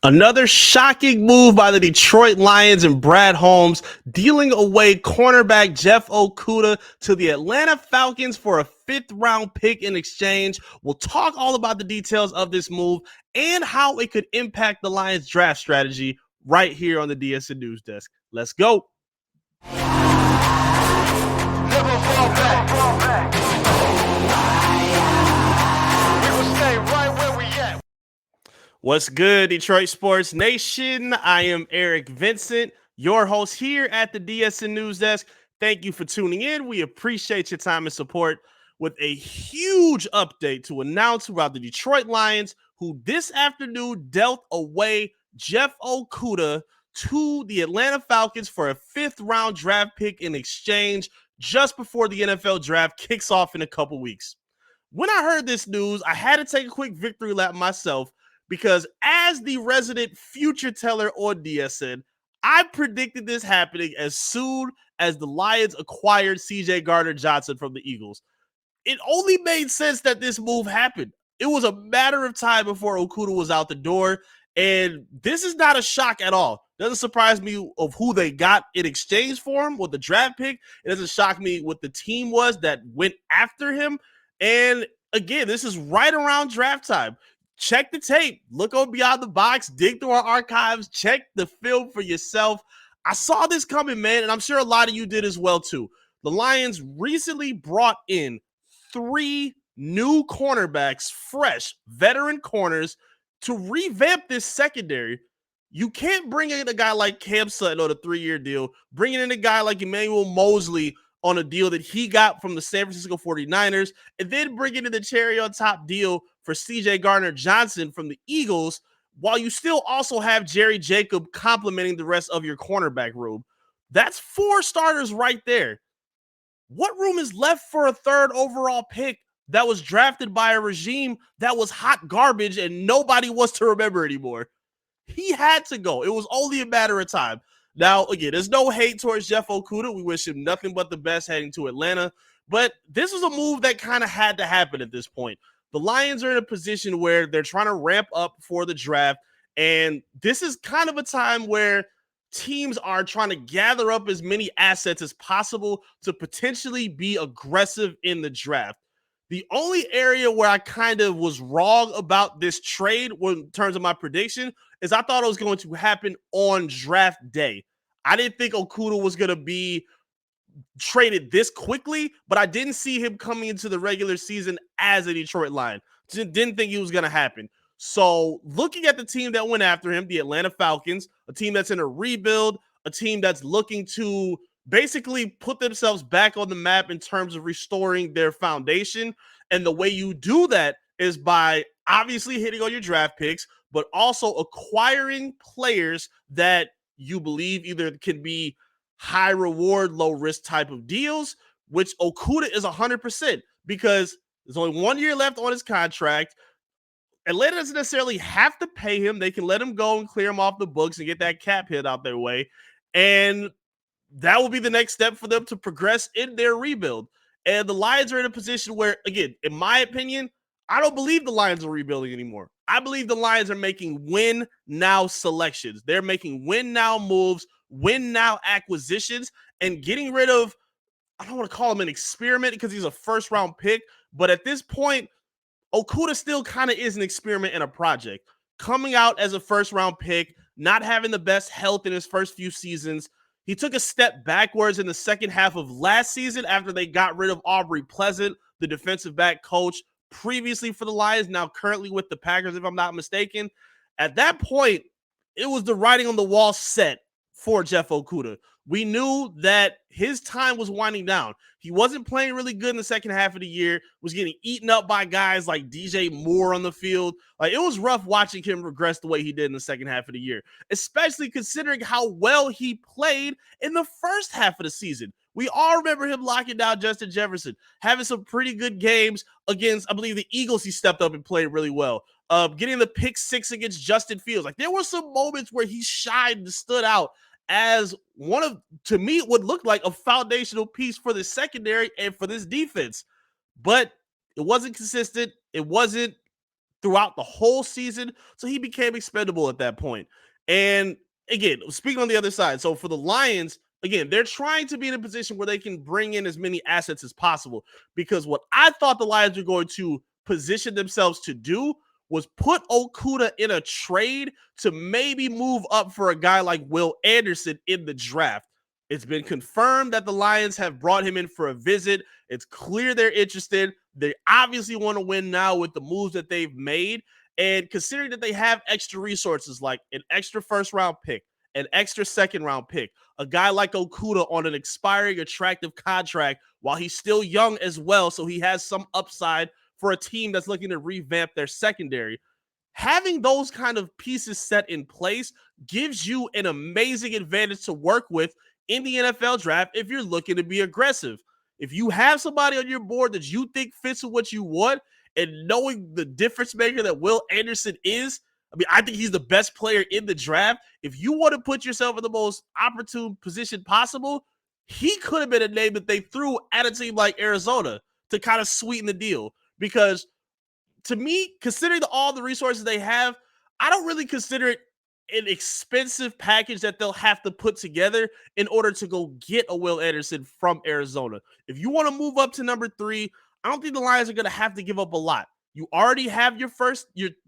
Another shocking move by the Detroit Lions and Brad Holmes, dealing away cornerback Jeff Okudah to the Atlanta Falcons for a fifth-round pick in exchange. We'll talk all about the details of this move and how it could impact the Lions' draft strategy right here on the DSN News Desk. Let's go. Never fall back. We will stay right where we at. What's good, Detroit Sports Nation? I am Eric Vincent, your host here at the DSN News Desk. Thank you for tuning in. We appreciate your time and support with a huge update to announce about the Detroit Lions, who this afternoon dealt away Jeff Okudah to the Atlanta Falcons for a fifth-round draft pick in exchange just before the NFL draft kicks off in a couple weeks. When I heard this news, I had to take a quick victory lap myself, because as the resident future teller on DSN, I predicted this happening as soon as the Lions acquired CJ Gardner-Johnson from the Eagles. It only made sense that this move happened. It was a matter of time before Okudah was out the door, and this is not a shock at all. Doesn't surprise me of who they got in exchange for him with the draft pick. It doesn't shock me what the team was that went after him. And again, this is right around draft time. Check the tape, look on Beyond the Box, dig through our archives, check the film for yourself. I saw this coming, man, and I'm sure a lot of you did as well, too. The Lions recently brought in 3 new cornerbacks, fresh veteran corners, to revamp this secondary. You can't bring in a guy like Cam Sutton on a 3-year deal, bringing in a guy like Emmanuel Mosley on a deal that he got from the San Francisco 49ers, and then bringing in the cherry on top deal for CJ Gardner-Johnson from the Eagles, while you still also have Jerry Jacob complementing the rest of your cornerback room. That's 4 starters right there. What room is left for a third overall pick that was drafted by a regime that was hot garbage and nobody wants to remember anymore? He had to go. It was only a matter of time. Now, again, there's no hate towards Jeff Okudah. We wish him nothing but the best heading to Atlanta. But this was a move that kind of had to happen at this point. The Lions are in a position where they're trying to ramp up for the draft, and this is kind of a time where teams are trying to gather up as many assets as possible to potentially be aggressive in the draft. The only area where I kind of was wrong about this trade in terms of my prediction is I thought it was going to happen on draft day. I didn't think Okudah was going to be traded this quickly, but I didn't see him coming into the regular season as a Detroit Lion. Didn't think it was going to happen. So looking at the team that went after him, the Atlanta Falcons, a team that's in a rebuild, a team that's looking to basically put themselves back on the map in terms of restoring their foundation. And the way you do that is by obviously hitting on your draft picks, but also acquiring players that you believe either can be high reward, low risk type of deals, which Okudah is 100%, because there's only 1 year left on his contract. Atlanta doesn't necessarily have to pay him. They can let him go and clear him off the books and get that cap hit out their way. And that will be the next step for them to progress in their rebuild. And the Lions are in a position where, again, in my opinion, I don't believe the Lions are rebuilding anymore. I believe the Lions are making win-now selections. They're making win-now moves, win-now acquisitions, and getting rid of, I don't want to call him an experiment because he's a first-round pick, but at this point, Okudah still kind of is an experiment and a project. Coming out as a first-round pick, not having the best health in his first few seasons. He took a step backwards in the second half of last season after they got rid of Aubrey Pleasant, the defensive back coach previously for the Lions, now currently with the Packers, if I'm not mistaken. At that point, it was the writing on the wall set for Jeff Okudah. We knew that his time was winding down. He wasn't playing really good in the second half of the year, was getting eaten up by guys like DJ Moore on the field. Like, it was rough watching him regress the way he did in the second half of the year, especially considering how well he played in the first half of the season. We all remember him locking down Justin Jefferson, having some pretty good games against, I believe, the Eagles. He stepped up and played really well. Getting the pick 6 against Justin Fields. Like, there were some moments where he shined and stood out as one of, to me, what looked like a foundational piece for the secondary and for this defense. But it wasn't consistent. It wasn't throughout the whole season. So he became expendable at that point. And again, speaking on the other side, so for the Lions, again, they're trying to be in a position where they can bring in as many assets as possible. Because what I thought the Lions were going to position themselves to do was put Okudah in a trade to maybe move up for a guy like Will Anderson in the draft. It's been confirmed that the Lions have brought him in for a visit. It's clear they're interested. They obviously want to win now with the moves that they've made. And considering that they have extra resources like an extra first round pick, an extra second round pick, a guy like Okudah on an expiring attractive contract while he's still young as well, so he has some upside for a team that's looking to revamp their secondary. Having those kind of pieces set in place gives you an amazing advantage to work with in the NFL draft if you're looking to be aggressive. If you have somebody on your board that you think fits with what you want, and knowing the difference maker that Will Anderson is, I mean, I think he's the best player in the draft. If you want to put yourself in the most opportune position possible, he could have been a name that they threw at a team like Arizona to kind of sweeten the deal. Because to me, considering all the resources they have, I don't really consider it an expensive package that they'll have to put together in order to go get a Will Anderson from Arizona. If you want to move up to number 3, I don't think the Lions are going to have to give up a lot. You already have your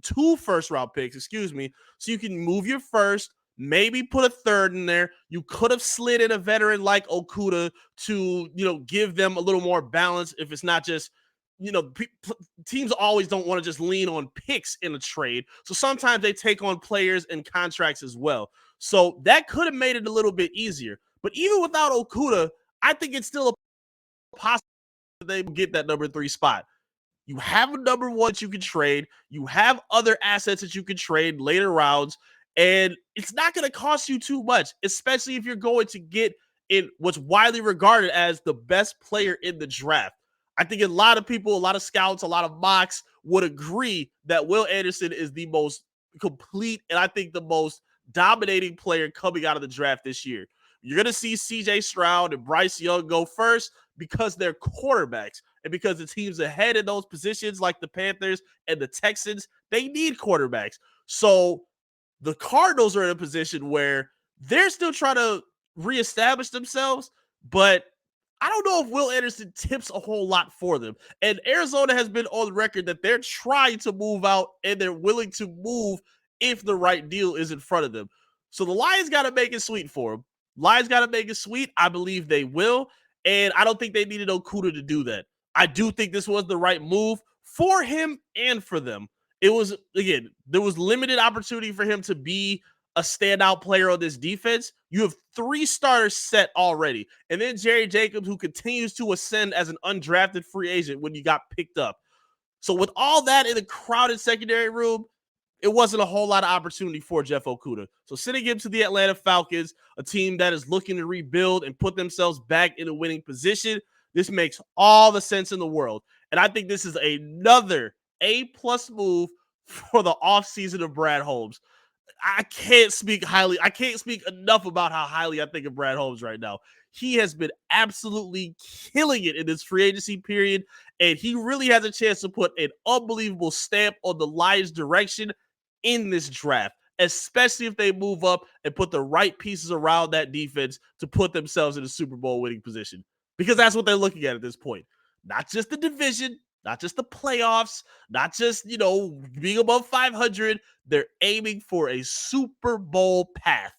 2 first round picks, so you can move your first, maybe put a third in there. You could have slid in a veteran like Okudah to, give them a little more balance if it's not just, teams always don't want to just lean on picks in a trade. So sometimes they take on players and contracts as well. So that could have made it a little bit easier. But even without Okudah, I think it's still a possibility that they get that number 3 spot. You have a number 1 that you can trade. You have other assets that you can trade later rounds. And it's not going to cost you too much, especially if you're going to get in what's widely regarded as the best player in the draft. I think a lot of people, a lot of scouts, a lot of mocks would agree that Will Anderson is the most complete and I think the most dominating player coming out of the draft this year. You're going to see CJ Stroud and Bryce Young go first because they're quarterbacks and because the teams ahead in those positions like the Panthers and the Texans, they need quarterbacks. So the Cardinals are in a position where they're still trying to reestablish themselves, but I don't know if Will Anderson tips a whole lot for them. And Arizona has been on record that they're trying to move out and they're willing to move if the right deal is in front of them. So the Lions got to make it sweet for them. Lions got to make it sweet. I believe they will. And I don't think they needed Okudah to do that. I do think this was the right move for him and for them. It was, again, there was limited opportunity for him to be a standout player on this defense. You have 3 starters set already. And then Jerry Jacobs, who continues to ascend as an undrafted free agent when you got picked up. So with all that in the crowded secondary room, it wasn't a whole lot of opportunity for Jeff Okudah. So sending him to the Atlanta Falcons, a team that is looking to rebuild and put themselves back in a winning position, this makes all the sense in the world. And I think this is another A-plus move for the offseason of Brad Holmes. I can't speak enough about how highly I think of Brad Holmes right now. He has been absolutely killing it in this free agency period, and he really has a chance to put an unbelievable stamp on the Lions' direction in this draft, especially if they move up and put the right pieces around that defense to put themselves in a Super Bowl winning position. Because that's what they're looking at this point. Not just the division, not just the playoffs, not just, being above 500. They're aiming for a Super Bowl path.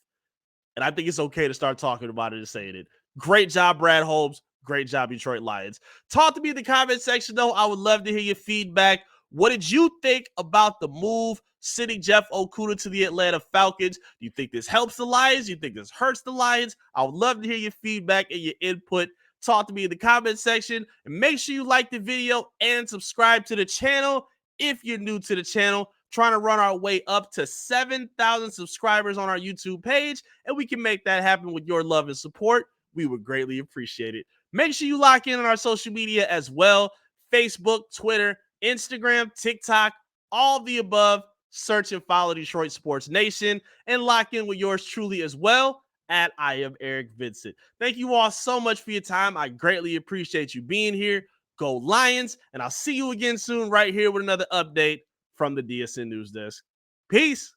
And I think it's okay to start talking about it and saying it. Great job, Brad Holmes. Great job, Detroit Lions. Talk to me in the comment section, though. I would love to hear your feedback. What did you think about the move sending Jeff Okudah to the Atlanta Falcons? Do you think this helps the Lions? Do you think this hurts the Lions? I would love to hear your feedback and your input. Talk to me in the comment section. And make sure you like the video and subscribe to the channel if you're new to the channel. Trying to run our way up to 7,000 subscribers on our YouTube page, and we can make that happen with your love and support. We would greatly appreciate it. Make sure you lock in on our social media as well. Facebook, Twitter, Instagram, TikTok, all of the above. Search and follow Detroit Sports Nation and lock in with yours truly as well at I am Eric Vincent. Thank you all so much for your time. I greatly appreciate you being here. Go Lions, and I'll see you again soon right here with another update from the DSN News Desk. Peace.